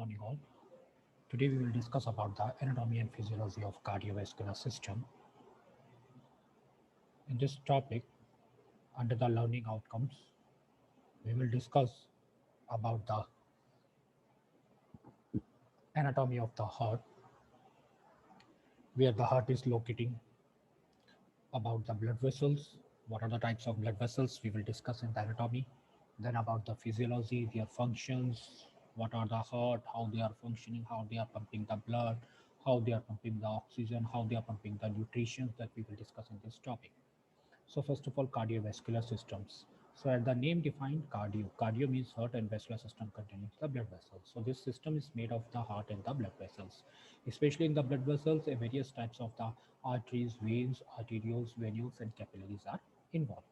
morning all. Today we will discuss about the anatomy and physiology of cardiovascular system. In this topic, under the learning outcomes, we will discuss about the anatomy of the heart, where the heart is locating, about the blood vessels, what are the types of blood vessels we will discuss in the anatomy, then about the physiology, their functions, what are the heart, how they are functioning, how they are pumping the blood, how they are pumping the oxygen, how they are pumping the nutrition that we will discuss in this topic. So first of all, cardiovascular systems. So as the name defined, cardio means heart and vascular system containing the blood vessels. So this system is made of the heart and the blood vessels. Especially in the blood vessels, various types of the arteries, veins, arterioles, venules, and capillaries are involved.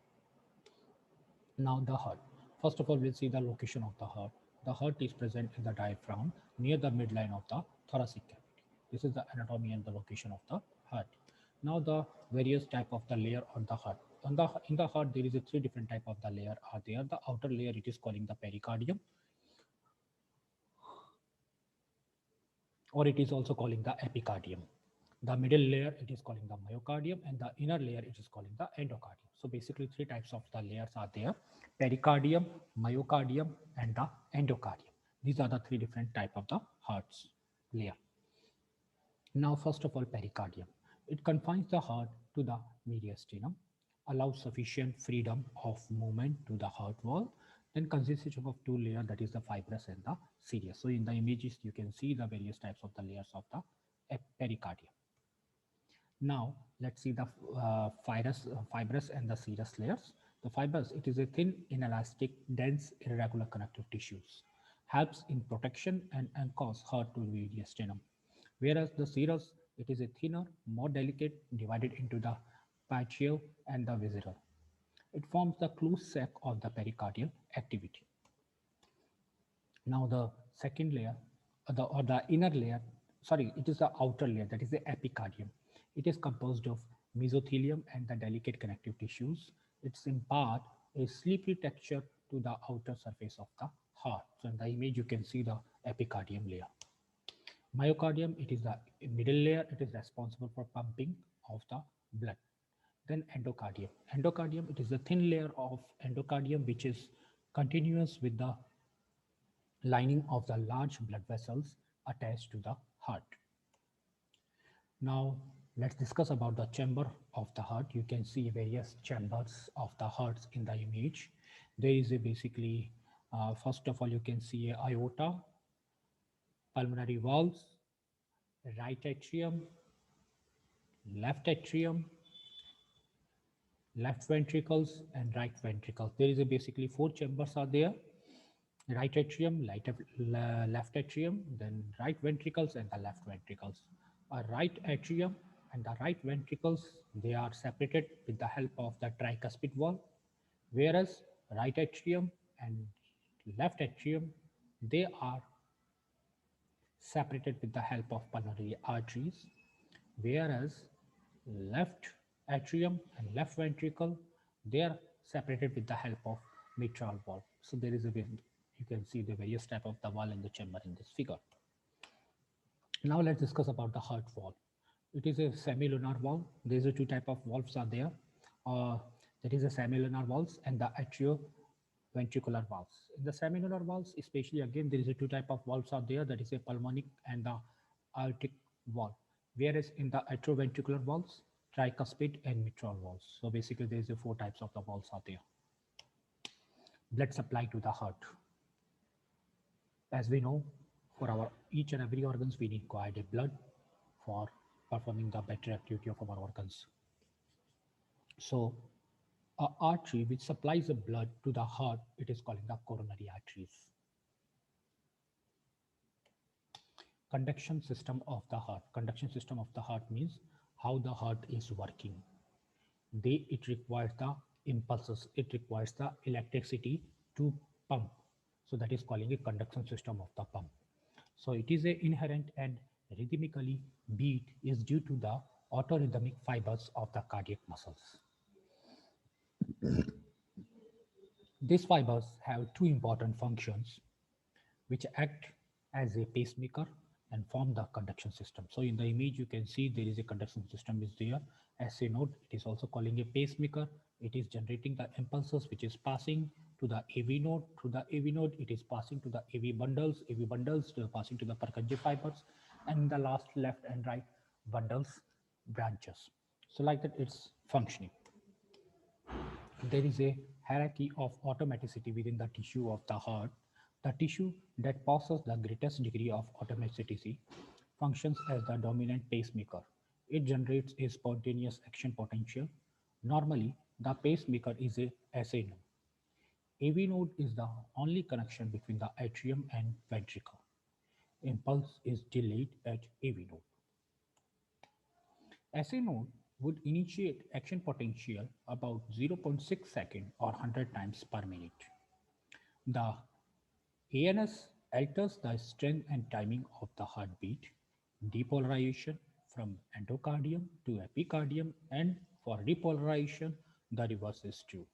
Now the heart. First of all, we'll see the location of the heart. The heart is present in the diaphragm near the midline of the thoracic cavity. This is the anatomy and the location of the heart. Now the various type of the layer on the heart. In the heart, there is a three different type of the layer are there. The outer layer it is calling the pericardium, or it is also calling the epicardium. The middle layer it is calling the myocardium, and the inner layer it is calling the endocardium. So basically three types of the layers are there: pericardium, myocardium, and the endocardium. These are the three different type of the hearts layer. Now first of all, pericardium. It confines the heart to the mediastinum, allows sufficient freedom of movement to the heart wall, then consists of two layers, that is the fibrous and the serous. So in the images you can see the various types of the layers of the pericardium. Now let's see the fibrous and the serous layers. The fibrous, it is a thin, inelastic, dense, irregular connective tissues. Helps in protection and anchors heart to mediastinum. Whereas the serous, it is a thinner, more delicate, divided into the pituitary and the visceral. It forms the closed sac of the pericardial activity. Now the second layer, or the inner layer, sorry, it is the outer layer, that is the epicardium. It is composed of mesothelium and the delicate connective tissues. It's impart a slippery texture to the outer surface of the heart. So in the image you can see the epicardium layer. Myocardium, it is the middle layer. It is responsible for pumping of the blood. Then endocardium. Endocardium, it is the thin layer of endocardium which is continuous with the lining of the large blood vessels attached to the heart. Now let's discuss about the chamber of the heart. You can see various chambers of the hearts in the image. There is a basically, first of all, you can see a aorta, pulmonary valves, right atrium, left atrium, left ventricles, and right ventricles. There is a basically four chambers are there: right atrium, left atrium, then right ventricles and the left ventricles. A right atrium and the right ventricles, they are separated with the help of the tricuspid valve, whereas right atrium and left atrium, they are separated with the help of pulmonary arteries, whereas left atrium and left ventricle, they are separated with the help of mitral valve. So there is a you can see the various type of the valve in the chamber in this figure. Now let's discuss about the heart valve. It is a semilunar valve. There is a two type of valves are there. That is a semilunar valves and the atrioventricular valves. In the semilunar valves, especially again, there is a two type of valves are there. That is a pulmonic and the aortic valve. Whereas in the atrioventricular valves, tricuspid and mitral valves. So basically, there is a four types of the valves are there. Blood supply to the heart. As we know, for our each and every organs, we need coagulated blood for performing the better activity of our organs. So, a artery which supplies the blood to the heart, it is called the coronary arteries. Conduction system of the heart. Conduction system of the heart means how the heart is working. It requires the impulses. It requires the electricity to pump. So that is calling a conduction system of the pump. So it is a inherent and rhythmically beat is due to the autorhythmic fibers of the cardiac muscles. These fibers have two important functions which act as a pacemaker and form the conduction system. So in the image you can see there is a conduction system is there. SA node, it is also calling a pacemaker. It is generating the impulses which is passing to the AV node. Through the AV node it is passing to the AV bundles to passing to the Purkinje fibers, and the last left and right bundles branches. So like that it's functioning. There is a hierarchy of automaticity within the tissue of the heart. The tissue that possesses the greatest degree of automaticity functions as the dominant pacemaker. It generates a spontaneous action potential. Normally, the pacemaker is a SA node. AV node is the only connection between the atrium and ventricle. Impulse is delayed at AV node. SA node would initiate action potential about 0.6 second or 100 times per minute. The ANS alters the strength and timing of the heartbeat, depolarization from endocardium to epicardium, and for repolarization, the reverse is true.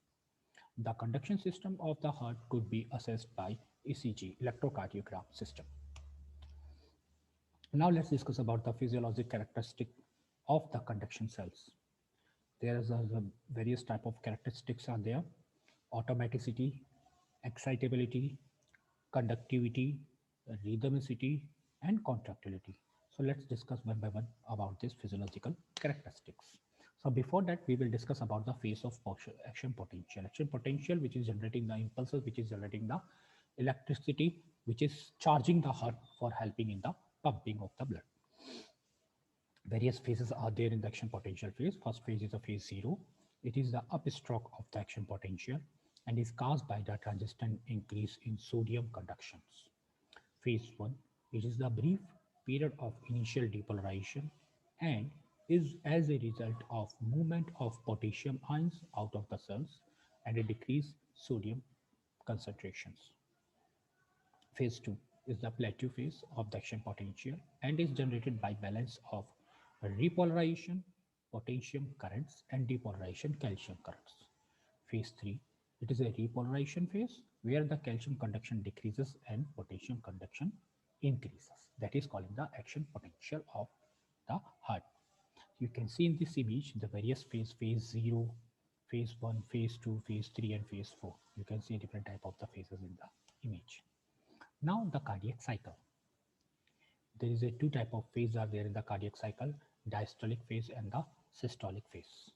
The conduction system of the heart could be assessed by ECG, electrocardiogram system. Now let's discuss about the physiologic characteristic of the conduction cells. There is a various type of characteristics are there: automaticity, excitability, conductivity, rhythmicity, and contractility. So let's discuss one by one about these physiological characteristics. So before that, we will discuss about the phase of action potential. Action potential, which is generating the impulses, which is generating the electricity, which is charging the heart for helping in the pumping of the blood. Various phases are there in the action potential phase. First phase is a phase 0. It is the upstroke of the action potential and is caused by the transient increase in sodium conductions. Phase 1, it is the brief period of initial depolarization and is as a result of movement of potassium ions out of the cells and a decreased sodium concentrations. Phase 2 is the plateau phase of the action potential and is generated by balance of repolarization, potassium currents, and depolarization, calcium currents. Phase 3, it is a repolarization phase where the calcium conduction decreases and potassium conduction increases. That is calling the action potential of the heart. You can see in this image the various phase 0, phase 1, phase 2, phase 3, and phase 4. You can see different type of the phases in the image. Now the cardiac cycle. There is a two type of phase are there in the cardiac cycle: diastolic phase and the systolic phase.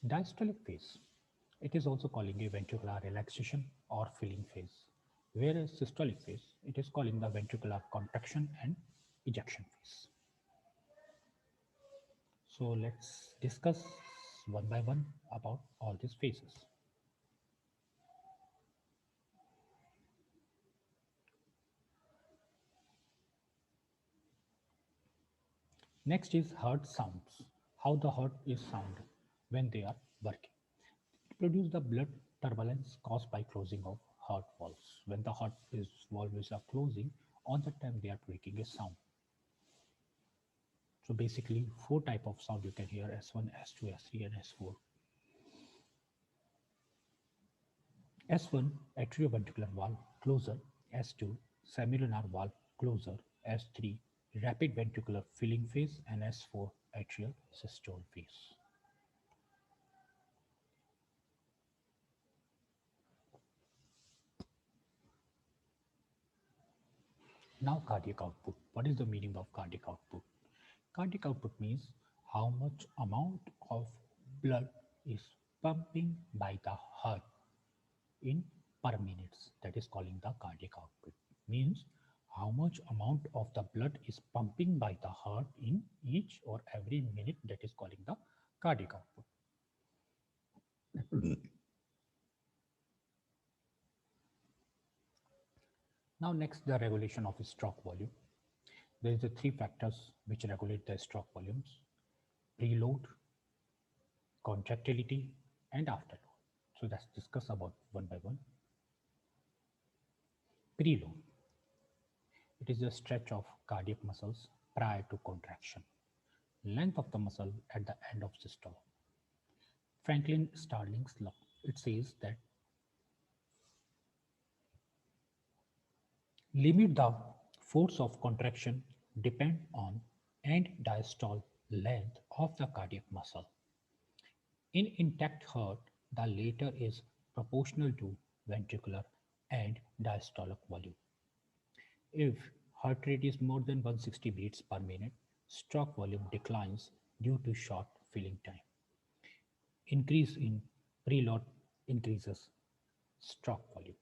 Diastolic phase, it is also calling a ventricular relaxation or filling phase, whereas systolic phase, it is calling the ventricular contraction and ejection phase. So let's discuss one by one about all these phases. Next is heart sounds. How the heart is sound when they are working. It produces the blood turbulence caused by closing of heart valves. When the heart is valves are closing, on the time they are making a sound. So basically, four type of sound you can hear: S1, S2, S3, and S4. S1, atrioventricular valve closer; S2, semilunar valve closer; S3, rapid ventricular filling phase; and S4, atrial systole phase. Now cardiac output. What is the meaning of cardiac output? Cardiac output means how much amount of blood is pumping by the heart in per minutes. That is calling the cardiac output. Means how much amount of the blood is pumping by the heart in each or every minute. That is calling the cardiac output. Now next, the regulation of stroke volume. There is the three factors which regulate the stroke volumes: preload, contractility, and afterload. So let's discuss about one by one. Preload. It is a stretch of cardiac muscles prior to contraction. Length of the muscle at the end of systole. Franklin Starling's law. It says that limit the force of contraction depend on end diastole length of the cardiac muscle. In intact heart, the latter is proportional to ventricular and diastolic volume. If heart rate is more than 160 beats per minute, stroke volume declines due to short filling time. Increase in preload increases stroke volume.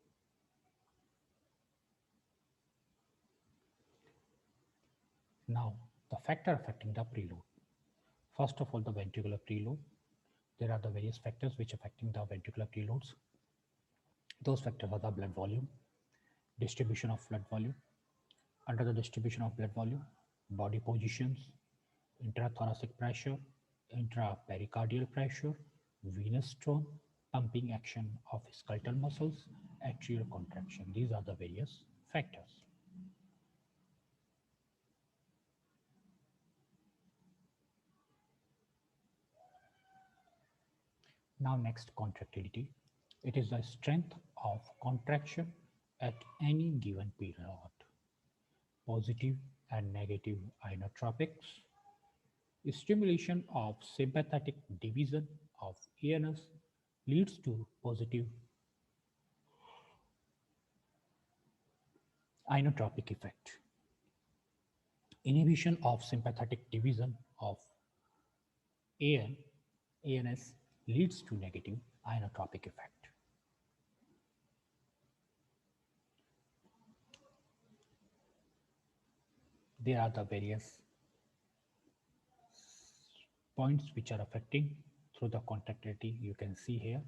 Now, the factor affecting the preload. First of all, the ventricular preload. There are the various factors which affecting the ventricular preloads. Those factors are the blood volume, distribution of blood volume. Under the distribution of blood volume, body positions, intrathoracic pressure, intrapericardial pressure, venous tone, pumping action of skeletal muscles, atrial contraction. These are the various factors. Now next, contractility. It is the strength of contraction at any given period. Positive and negative inotropics. Stimulation of sympathetic division of ANS leads to positive inotropic effect. Inhibition of sympathetic division of ANS leads to negative inotropic effect. There are the various points which are affecting through the contractility. You can see here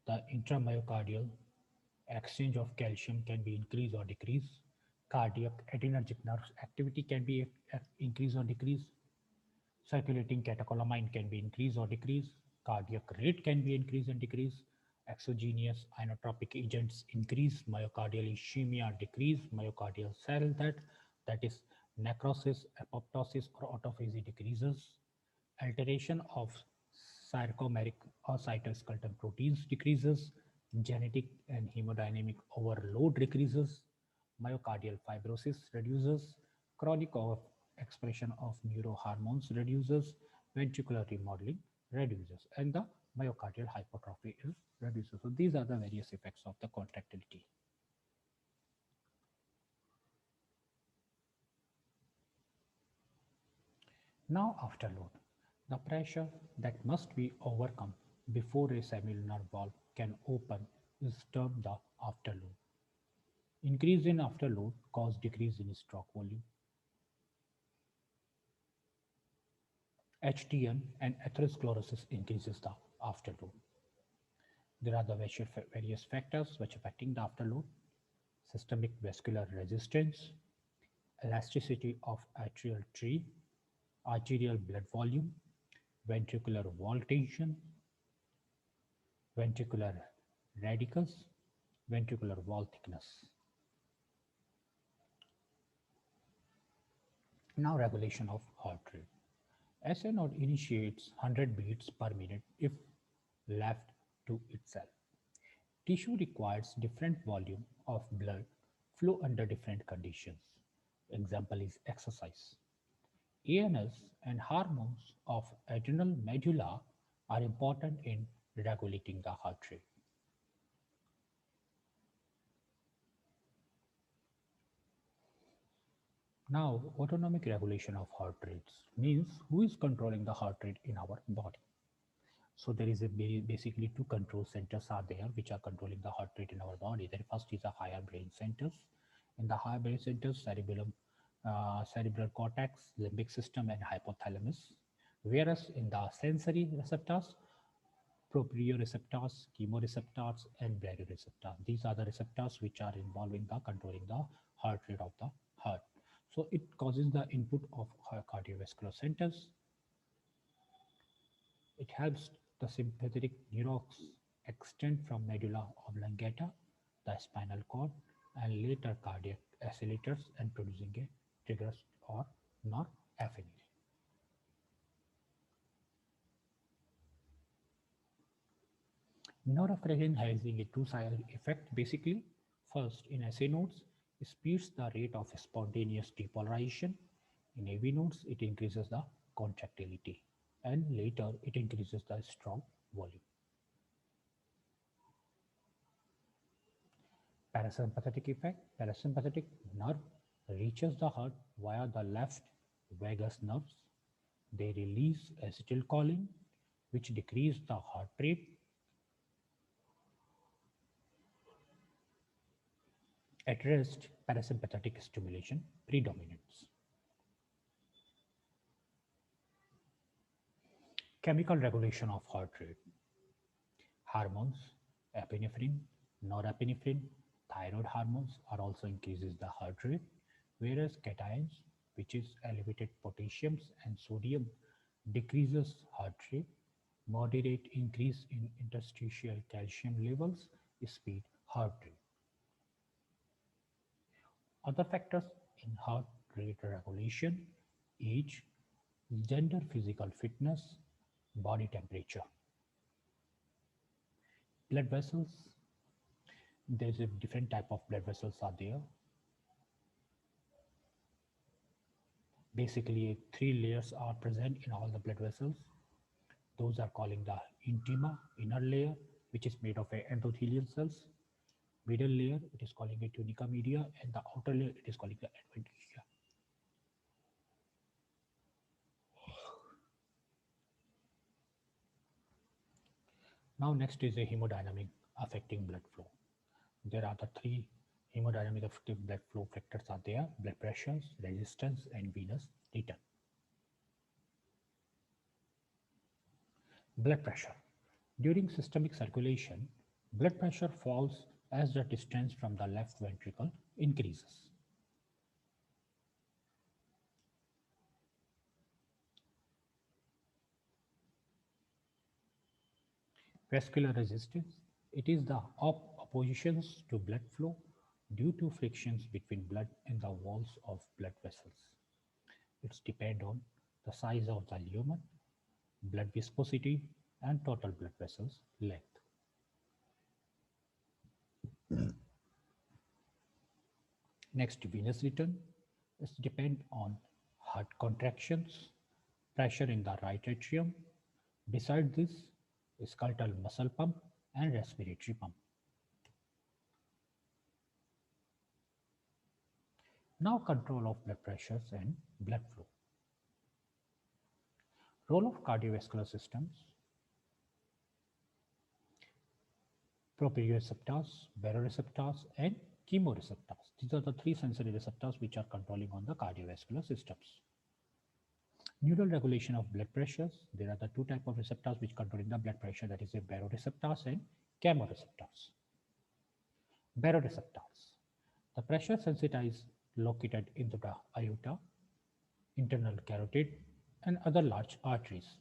the intramyocardial exchange of calcium can be increased or decreased. Cardiac adrenergic nerves activity can be increased or decreased. Circulating catecholamine can be increased or decreased. Cardiac rate can be increased and decreased. Exogenous inotropic agents increase myocardial ischemia, decrease myocardial cell death, that is necrosis, apoptosis, or autophagy decreases. Alteration of sarcomeric or cytoskeleton proteins decreases. Genetic and hemodynamic overload decreases. Myocardial fibrosis reduces. Chronic expression of neurohormones reduces. Ventricular remodeling reduces, and the myocardial hypertrophy is reduces. So these are the various effects of the contractility. Now afterload. The pressure that must be overcome before a semilunar valve can open is termed the afterload. Increase in afterload cause decrease in stroke volume. HTN and atherosclerosis increases the afterload. There are the various factors which affecting the afterload: systemic vascular resistance, elasticity of atrial tree, arterial blood volume, ventricular wall tension, ventricular radicus, ventricular wall thickness. Now regulation of heart rate. SA node initiates 100 beats per minute if left to itself. Tissue requires different volume of blood flow under different conditions. Example is exercise. ANS and hormones of adrenal medulla are important in regulating the heart rate. Now, autonomic regulation of heart rates means who is controlling the heart rate in our body. So there is basically two control centers are there which are controlling the heart rate in our body. The first is the higher brain centers. In the higher brain centers, cerebellum, cerebral cortex, limbic system, and hypothalamus. Whereas in the sensory receptors, proprioceptors, chemoreceptors, and baroreceptors. These are the receptors which are involved in the controlling the heart rate of the heart. So it causes the input of cardiovascular centers. It helps the sympathetic neurons extend from medulla oblongata, the spinal cord, and later cardiac accelerators and producing a triggers or norepinephrine. Norepinephrine having a two-sided effect basically. First, in SA nodes, it speeds the rate of spontaneous depolarization. In AV nodes, it increases the contractility, and later it increases the strong volume. Parasympathetic effect. Parasympathetic nerve reaches the heart via the left vagus nerves. They release acetylcholine, which decreases the heart rate. At rest, parasympathetic stimulation predominates. Chemical regulation of heart rate. Hormones, epinephrine, norepinephrine, thyroid hormones are also increases the heart rate, whereas cations, which is elevated potassiums and sodium, decreases heart rate. Moderate increase in interstitial calcium levels speed heart rate. Other factors in heart rate regulation: age, gender, physical fitness, body temperature. Blood vessels, there's a different type of blood vessels are there. Basically, three layers are present in all the blood vessels. Those are calling the intima, inner layer, which is made of endothelial cells. Middle layer, it is calling a tunica media, and the outer layer, it is calling the adventitia. Now, next is a hemodynamic affecting blood flow. There are the three hemodynamic affecting blood flow factors are there: blood pressures, resistance, and venous return. Blood pressure. During systemic circulation, blood pressure falls as the distance from the left ventricle increases. Vascular resistance. It is the oppositions to blood flow due to frictions between blood and the walls of blood vessels. It's depend on the size of the lumen, blood viscosity, and total blood vessels length. Next, venous return. It depends on heart contractions, pressure in the right atrium. Beside this, skeletal muscle pump and respiratory pump. Now control of blood pressures and blood flow. Role of cardiovascular systems. Proprioceptors, baroreceptors, and chemoreceptors. These are the three sensory receptors which are controlling on the cardiovascular systems. Neural regulation of blood pressures. There are the two types of receptors which controlling the blood pressure, that is the baroreceptors and chemoreceptors. Baroreceptors. The pressure sensitizer located into the aorta, internal carotid, and other large arteries.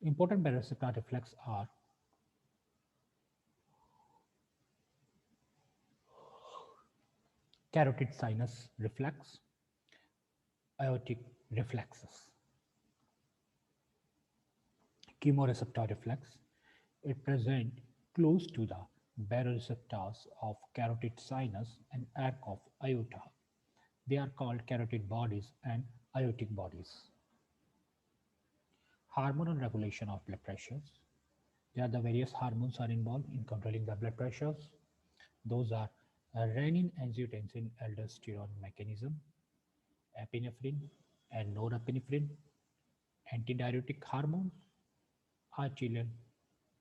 Important baroreceptor reflex are carotid sinus reflex, aortic reflexes. Chemoreceptor reflex, it present close to the baroreceptors of carotid sinus and arc of aorta. They are called carotid bodies and aortic bodies. Hormonal regulation of blood pressures. There are the various hormones are involved in controlling the blood pressures. Those are renin, angiotensin, aldosterone mechanism, epinephrine and norepinephrine, antidiuretic hormones, achillin,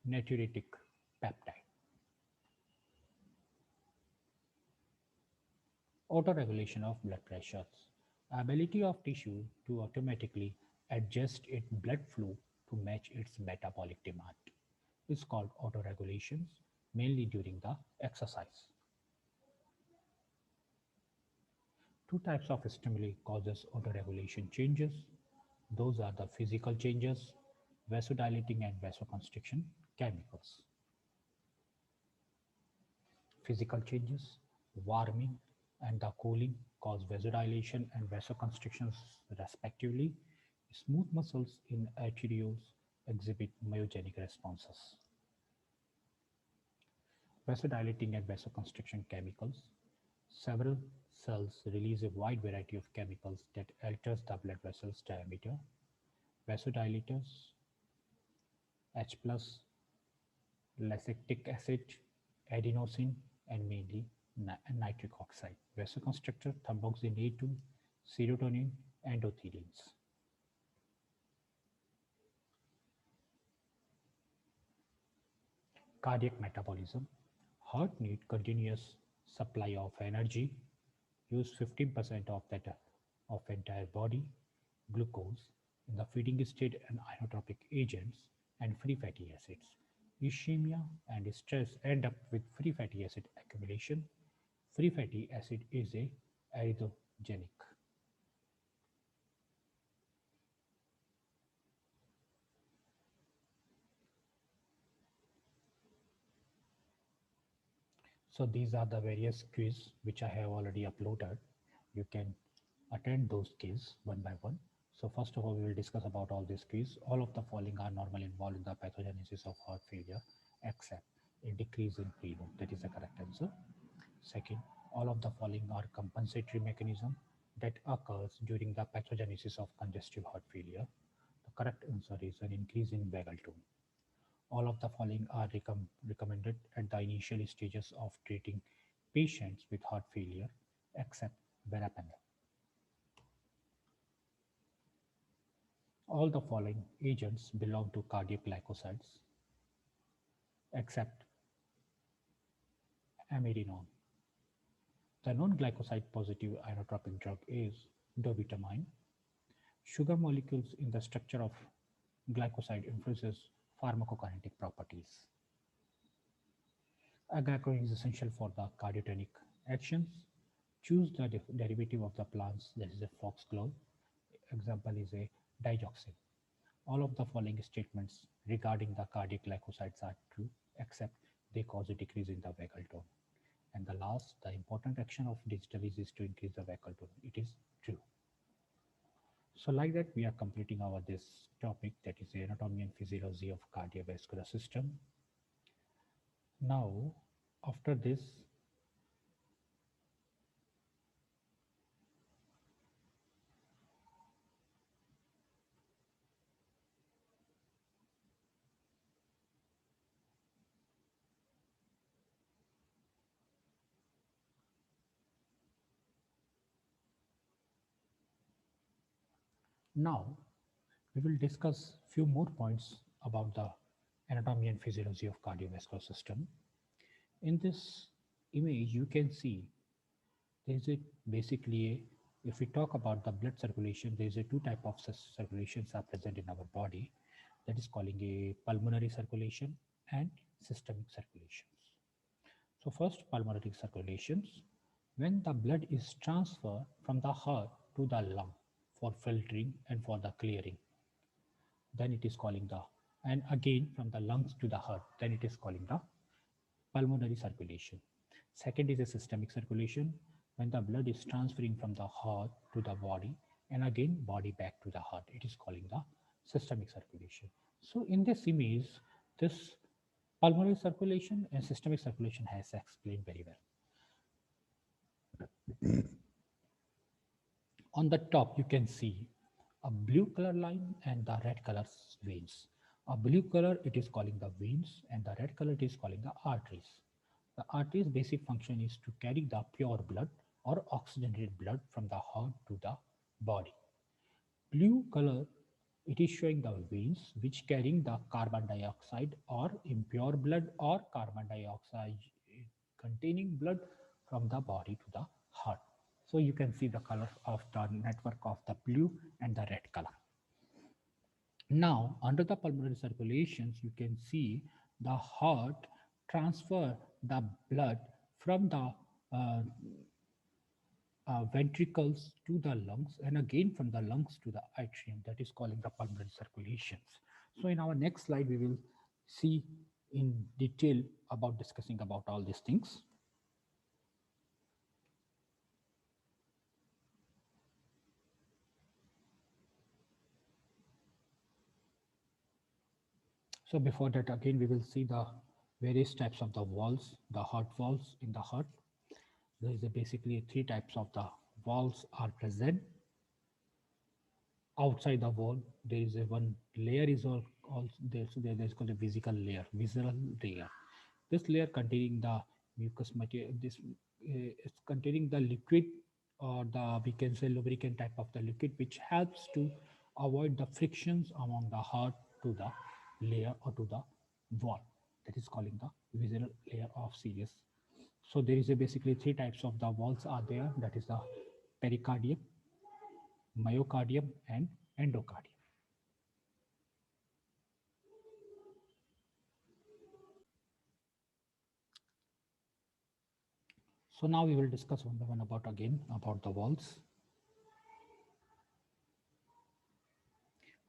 natriuretic peptide. Autoregulation of blood pressures. Ability of tissue to automatically adjust its blood flow to match its metabolic demand is called autoregulations, mainly during the exercise. Two types of stimuli causes autoregulation changes. Those are the physical changes, vasodilating and vasoconstriction chemicals. Physical changes, warming and the cooling cause vasodilation and vasoconstrictions respectively. Smooth muscles in arterioles exhibit myogenic responses. Vasodilating and vasoconstriction chemicals. Several cells release a wide variety of chemicals that alters the blood vessel's diameter. Vasodilators, H+, lactic acid, adenosine, and mainly nitric oxide. Vasoconstrictor, thromboxane A2, serotonin, endothelins. Cardiac metabolism. Heart need continuous supply of energy. Use 15% of that of entire body. Glucose in the feeding state and inotropic agents and free fatty acids. Ischemia and stress end up with free fatty acid accumulation. Free fatty acid is a arrhythmogenic. So these are the various quiz which I have already uploaded. You can attend those quiz one by one. So first of all, we will discuss about all these quiz. All of the following are normally involved in the pathogenesis of heart failure, except a decrease in preload. That is the correct answer. Second, all of the following are compensatory mechanism that occurs during the pathogenesis of congestive heart failure. The correct answer is an increase in vagal tone. All of the following are recommended at the initial stages of treating patients with heart failure, except verapamil. All the following agents belong to cardiac glycosides, except amiodarone. The non-glycoside positive inotropic drug is dobutamine. Sugar molecules in the structure of glycoside influences pharmacokinetic properties. Agacoin is essential for the cardiotonic actions. Choose the derivative of the plants, that is a foxglove. Example is a digoxin. All of the following statements regarding the cardiac glycosides are true, except they cause a decrease in the vagal tone. And the last, the important action of digitalis is to increase the vagal tone. It is true. So like that, we are completing our this topic, that is the anatomy and physiology of cardiovascular system. Now, after this, now we will discuss few more points about the anatomy and physiology of cardiovascular system. In this image, you can see there is a basically a, if we talk about the blood circulation, there is a two type of circulations are present in our body, that is calling a pulmonary circulation and systemic circulations. So first, pulmonary circulations, when the blood is transferred from the heart to the lung for filtering and for the clearing, then it is calling the, and again from the lungs to the heart, then it is calling the pulmonary circulation. Second is a systemic circulation, when the blood is transferring from the heart to the body and again body back to the heart, it is calling the systemic circulation. So in this image, this pulmonary circulation and systemic circulation has explained very well. On the top, you can see a blue color line and the red color veins. A blue color, it is calling the veins, and the red color, it is calling the arteries. The arteries' basic function is to carry the pure blood or oxygenated blood from the heart to the body. Blue color, it is showing the veins which carrying the carbon dioxide or impure blood or carbon dioxide containing blood from the body to the heart. So you can see the color of the network of the blue and the red color. Now, under the pulmonary circulations, you can see the heart transfer the blood from the ventricles to the lungs and again from the lungs to the atrium, that is calling the pulmonary circulations. So in our next slide, we will see in detail about discussing about all these things. So before that, again, we will see the various types of the walls, the heart walls in the heart. There is basically three types of the walls are present. Outside the wall, there is a one layer is also there. So there's called a physical layer, visceral layer. This layer containing the mucous material. This is containing the liquid or the we can say lubricant type of the liquid, which helps to avoid the frictions among the heart to the layer or to the wall. That is calling the visceral layer of Sirius. So there is a basically three types of the walls are there. That is the pericardium, myocardium, and endocardium. So now we will discuss one by one about again about the walls.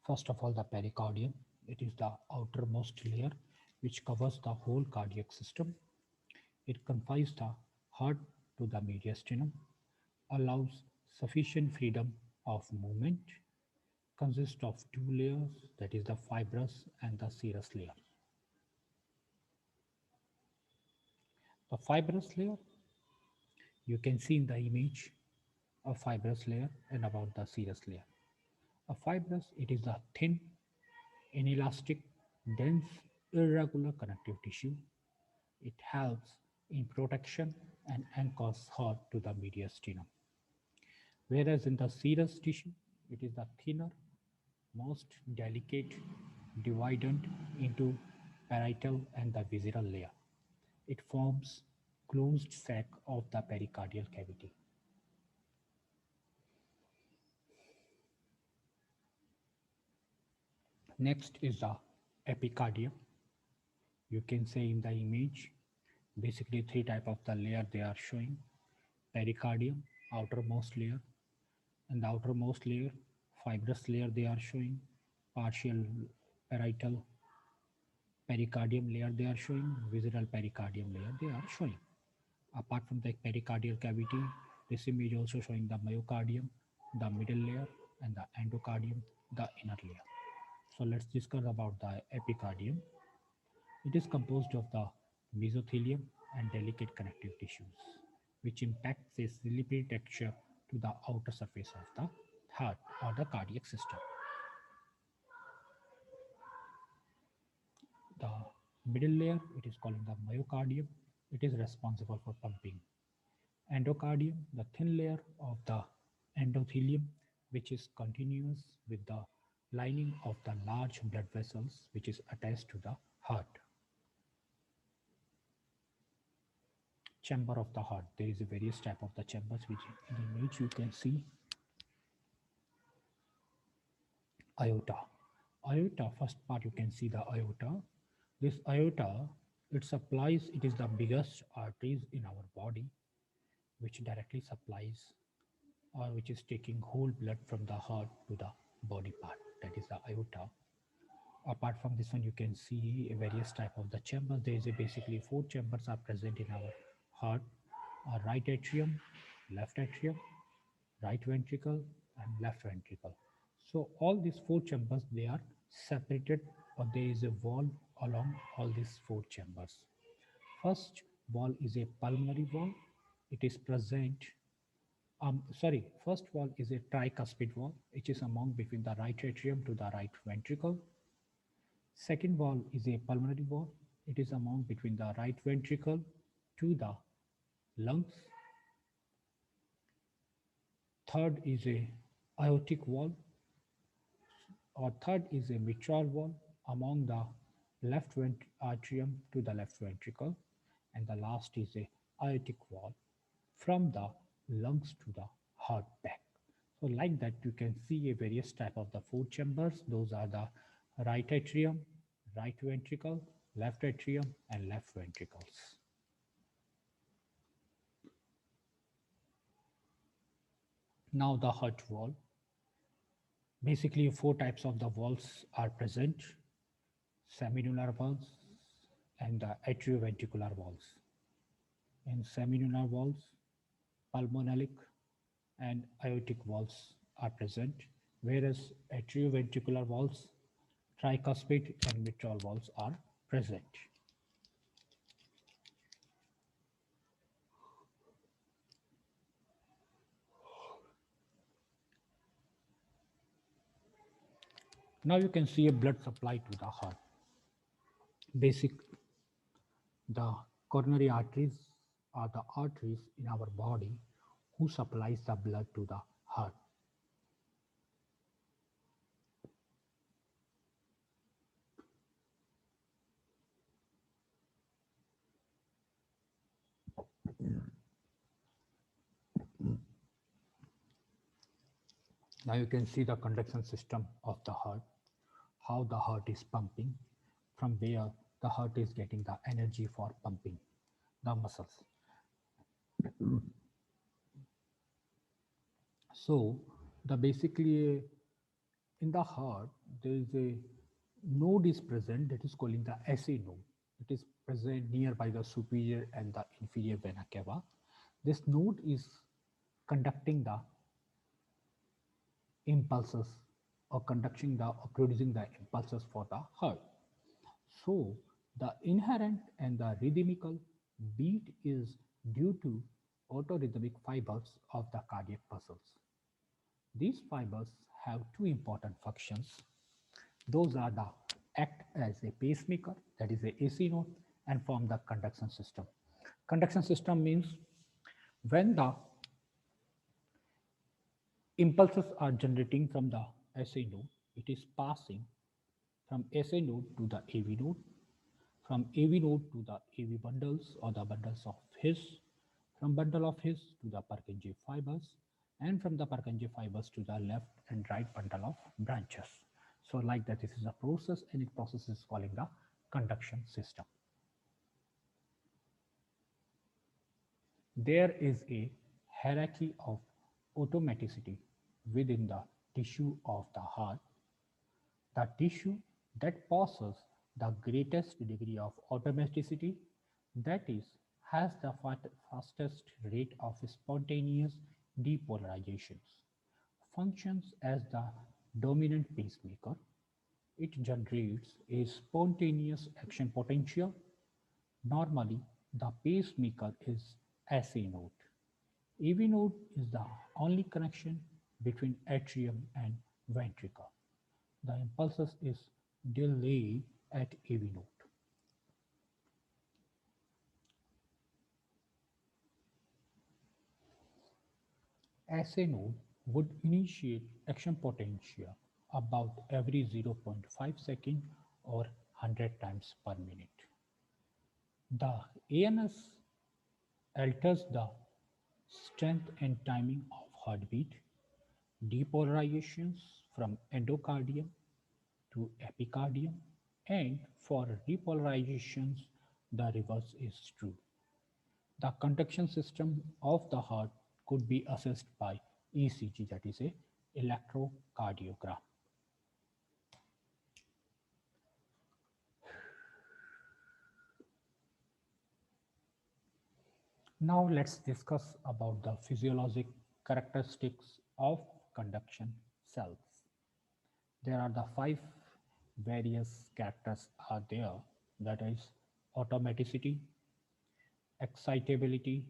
First of all, the pericardium. It is the outermost layer which covers the whole cardiac system. It confines the heart to the mediastinum, allows sufficient freedom of movement, consists of two layers, that is the fibrous and the serous layer. The fibrous layer, you can see in the image a fibrous layer and about the serous layer. A fibrous, it is a thin, inelastic, dense, irregular connective tissue. It helps in protection and anchors heart to the mediastinum. Whereas in the serous tissue, it is the thinner, most delicate, divided into parietal and the visceral layer. It forms closed sac of the pericardial cavity. Next is the epicardium. You can say in the image, basically three type of the layer they are showing. Pericardium, outermost layer, and the outermost layer, fibrous layer they are showing, partial parietal pericardium layer they are showing, visceral pericardium layer they are showing. Apart from the pericardial cavity, this image also showing the myocardium, the middle layer, and the endocardium, the inner layer. So let's discuss about the epicardium. It is composed of the mesothelium and delicate connective tissues, which impacts a slippery texture to the outer surface of the heart or the cardiac system. The middle layer, it is called the myocardium. It is responsible for pumping. Endocardium, the thin layer of the endothelium, which is continuous with the lining of the large blood vessels, which is attached to the heart. Chamber of the heart. There is a various type of the chambers, which in the image you can see. Aorta. Aorta, first part you can see the aorta. This aorta, it supplies, it is the biggest arteries in our body, which directly supplies or which is taking whole blood from the heart to the body part. That is the aorta. Apart from this one, you can see a various type of the chambers. There is a basically four chambers are present in our heart: a right atrium, left atrium, right ventricle, and left ventricle. So all these four chambers they are separated, or there is a wall along all these four chambers. First wall is a pulmonary wall. It is present. First wall is a tricuspid wall, which is among between the right atrium to the right ventricle. Second wall is a pulmonary wall. It is among between the right ventricle to the lungs. Third is a aortic wall, or third is a mitral wall among the left atrium to the left ventricle, and the last is a aortic wall from the lungs to the heart back. So like that you can see a various type of the four chambers. Those are the right atrium, right ventricle, left atrium, and left ventricles. Now the heart wall. Basically four types of the walls are present: semilunar walls and the atrioventricular walls. In semilunar walls, pulmonalic and aortic walls are present, whereas atrioventricular walls, tricuspid and mitral walls are present. Now you can see a blood supply to the heart. Basic, the coronary arteries are the arteries in our body who supplies the blood to the heart. Now you can see the conduction system of the heart, how the heart is pumping, from where the heart is getting the energy for pumping the muscles. So the basically in the heart there is a node is present that is calling the SA node. It is present nearby the superior and the inferior vena cava. This node is conducting the impulses or conducting the or producing the impulses for the heart. So the inherent and the rhythmical beat is due to autorhythmic fibers of the cardiac muscles. These fibers have two important functions. Those are the act as a pacemaker, that is a AC node, and form the conduction system. Conduction system means when the impulses are generating from the SA node, it is passing from SA node to the AV node, from AV node to the AV bundles or the bundles of His, from bundle of His to the Purkinje fibers, and from the Purkinje fibers to the left and right bundle of branches. So like that, this is a process, and it process is calling the conduction system. There is a hierarchy of automaticity within the tissue of the heart. The tissue that possesses the greatest degree of automaticity, that is, has the fastest rate of spontaneous depolarizations, functions as the dominant pacemaker. It generates a spontaneous action potential. Normally, the pacemaker is SA node. AV node is the only connection between atrium and ventricle. The impulses is delayed at AV node. SA node would initiate action potential about every 0.5 second or 100 times per minute. The ANS alters the strength and timing of heartbeat, depolarizations from endocardium to epicardium, and for repolarizations, the reverse is true. The conduction system of the heart could be assessed by ECG, that is a electrocardiogram. Now let's discuss about the physiologic characteristics of conduction cells. There are the five various characters are there, that is automaticity, excitability,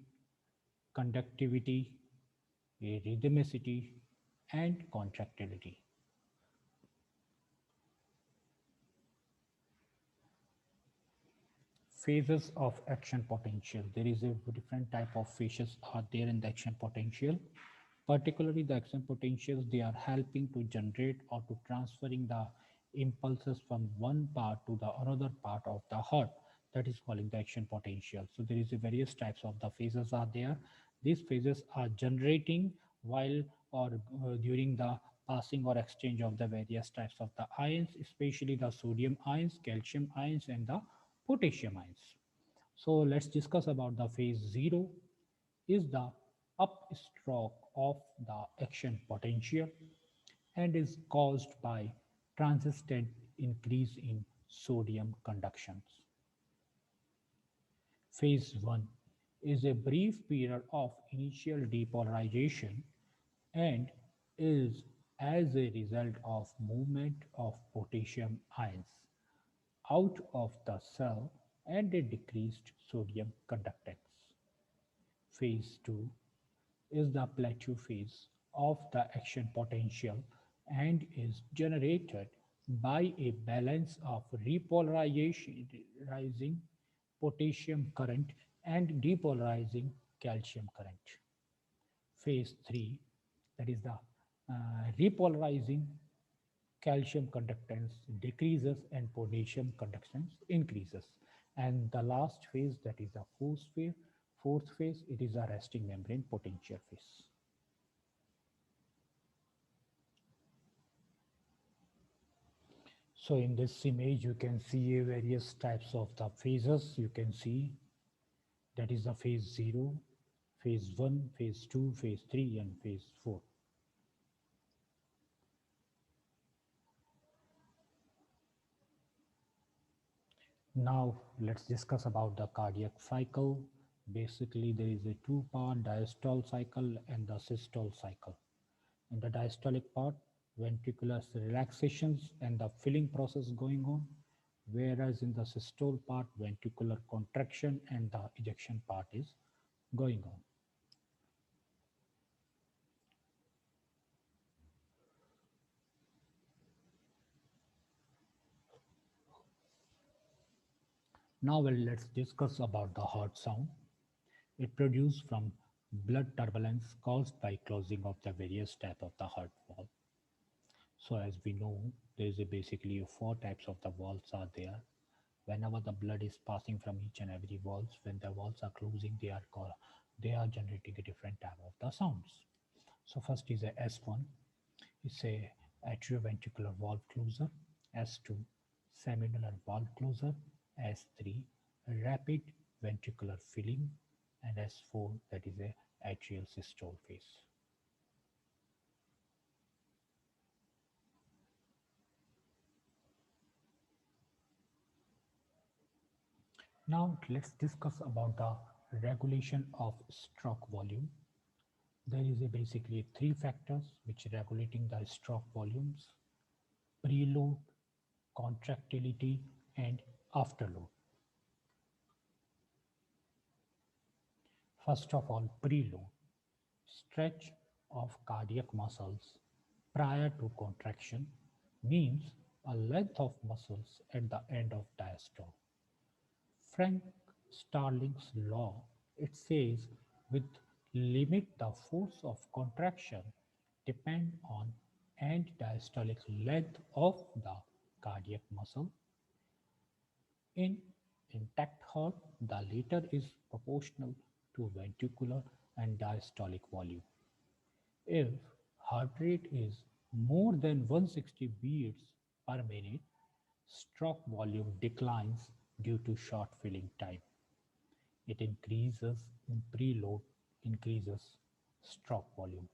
conductivity, rhythmicity, and contractility. Phases of action potential. There is a different type of phases are there in the action potential. Particularly the action potentials, they are helping to generate or to transferring the impulses from one part to the another part of the heart. That is calling the action potential. So there is a various types of the phases are there. These phases are generating while or during the passing or exchange of the various types of the ions, especially the sodium ions, calcium ions, and the potassium ions. So let's discuss about the phase 0 is the upstroke of the action potential and is caused by transient increase in sodium conductions. Phase 1 is a brief period of initial depolarization and is as a result of movement of potassium ions out of the cell and a decreased sodium conductance. Phase 2 is the plateau phase of the action potential and is generated by a balance of repolarizing potassium current and depolarizing calcium current. Phase 3, that is the repolarizing calcium conductance decreases and potassium conductance increases. And the last phase, that is the fourth phase, it is the resting membrane potential phase. So in this image, you can see various types of the phases. You can see that is the phase 0, phase 1, phase 2, phase 3, and phase 4. Now let's discuss about the cardiac cycle. Basically, there is a two-part diastole cycle and the systole cycle. In the diastolic part, ventricular relaxations and the filling process going on, whereas in the systole part, ventricular contraction and the ejection part is going on. Now let's discuss about the heart sound. It produced from blood turbulence caused by closing of the various type of the heart valve. So as we know, there is basically four types of the valves are there. Whenever the blood is passing from each and every valves, when the valves are closing, they are generating a different type of the sounds. So first is a S1, it's a atrioventricular valve closure. S2, semilunar valve closure. S3, rapid ventricular filling. And S4, that is a atrial systole phase. Now let's discuss about the regulation of stroke volume. There is basically three factors which regulating the stroke volumes: preload, contractility, and afterload. First of all, preload, stretch of cardiac muscles prior to contraction, means a length of muscles at the end of diastole. Frank Starling's law, it says, with limit the force of contraction depend on end diastolic length of the cardiac muscle. In intact heart, the latter is proportional to ventricular and diastolic volume. If heart rate is more than 160 beats per minute, stroke volume declines due to short filling time. It increases in preload, increases stroke volume.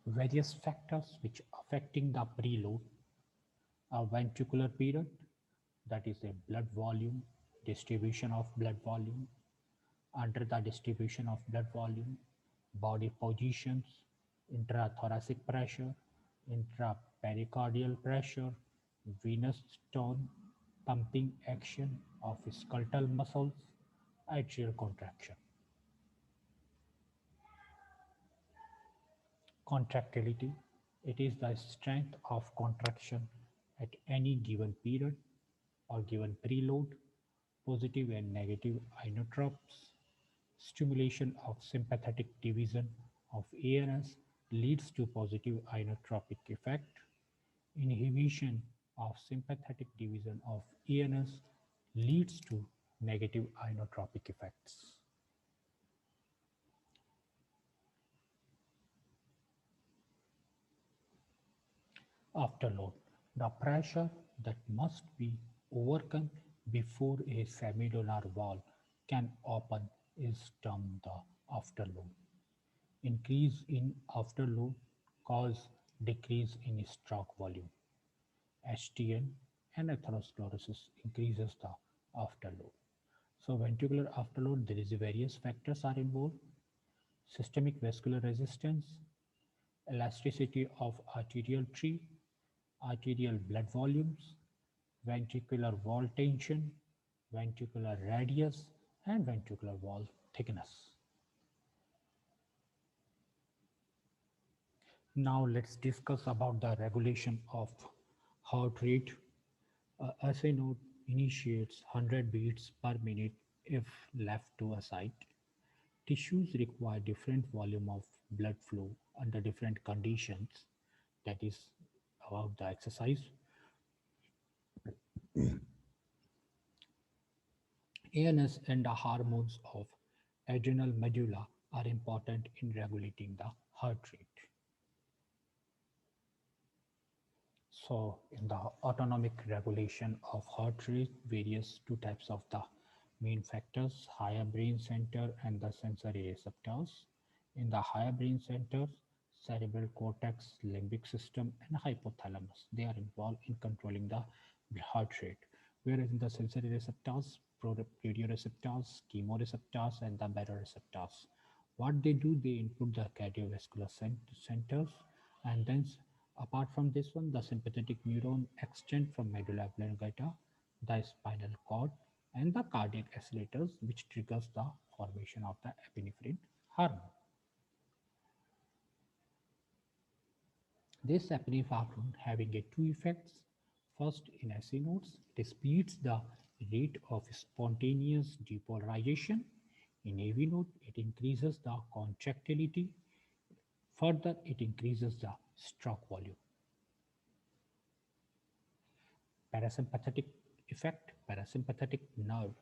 Various factors which affecting the preload are ventricular period, that is a blood volume, distribution of blood volume, under the distribution of blood volume, body positions, intrathoracic pressure, intrapericardial pressure, venous tone, pumping action of skeletal muscles, atrial contraction. Contractility, it is the strength of contraction at any given period or given preload, positive and negative inotropes. Stimulation of sympathetic division of ANS leads to positive inotropic effect. Inhibition of sympathetic division of ANS leads to negative inotropic effects. Afterload, the pressure that must be overcome before a semilunar valve can open is termed the afterload. Increase in afterload cause decrease in stroke volume. STN and atherosclerosis increases the afterload. So ventricular afterload, there is various factors are involved: systemic vascular resistance, elasticity of arterial tree, arterial blood volumes, ventricular wall tension, ventricular radius, and ventricular wall thickness. Now let's discuss about the regulation of heart rate. SA node initiates 100 beats per minute if left to a side. Tissues require different volume of blood flow under different conditions. That is about the exercise. ANS and the hormones of adrenal medulla are important in regulating the heart rate. So in the autonomic regulation of heart rate, various two types of the main factors, higher brain center and the sensory receptors. In the higher brain centers, cerebral cortex, limbic system, and hypothalamus, they are involved in controlling the heart rate. Whereas in the sensory receptors, radioreceptors, chemoreceptors, and the baroreceptors, what they do, they input the cardiovascular centers, and then apart from this one, the sympathetic neuron extend from medulla oblongata, the spinal cord, and the cardiac accelerators, which triggers the formation of the epinephrine hormone. This epinephrine hormone having a two effects. First, in SA nodes, it speeds the rate of spontaneous depolarization. In AV node, it increases the contractility. Further, it increases the stroke volume. Parasympathetic effect. Parasympathetic nerve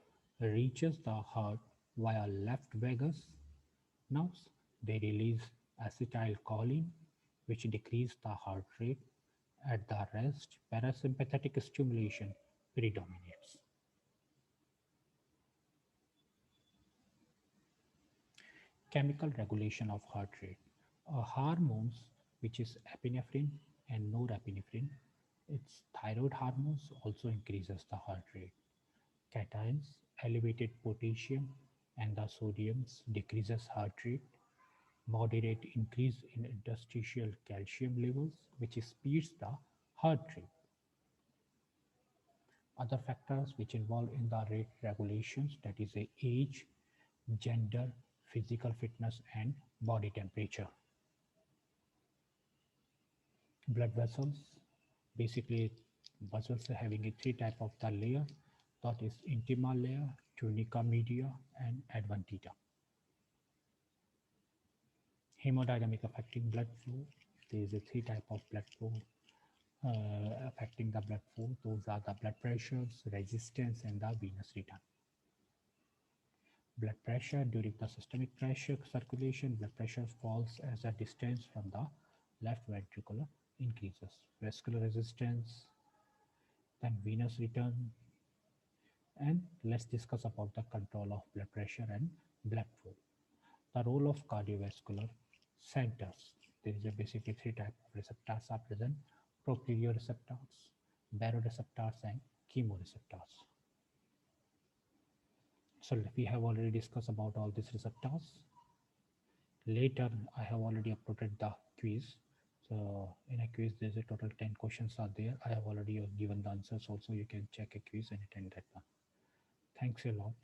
reaches the heart via left vagus nerves. They release acetylcholine, which decreases the heart rate. At the rest, parasympathetic stimulation predominates. Chemical regulation of heart rate. Hormones, which is epinephrine and norepinephrine, its thyroid hormones also increases the heart rate. Cations, elevated potassium and the sodiums decreases heart rate. Moderate increase in interstitial calcium levels, which speeds the heart rate. Other factors which involve in the rate regulations, that is a age, gender, physical fitness, and body temperature. Blood vessels, basically vessels having a three type of the layer, that is intima layer, tunica media, and adventitia. Hemodynamic affecting blood flow. There is a three type of blood flow affecting the blood flow. Those are the blood pressures, resistance, and the venous return. Blood pressure during the systemic pressure circulation, blood pressure falls as the distance from the left ventricle increases. Vascular resistance, then venous return, and let's discuss about the control of blood pressure and blood flow. The role of cardiovascular centers. There is a basically three types of receptors are present: proprioceptors, baroreceptors, and chemoreceptors. So we have already discussed about all these receptors. Later, I have already uploaded the quiz. So in a quiz, there's a total 10 questions are there. I have already given the answers also. You can check a quiz and attend that one. Thanks a lot.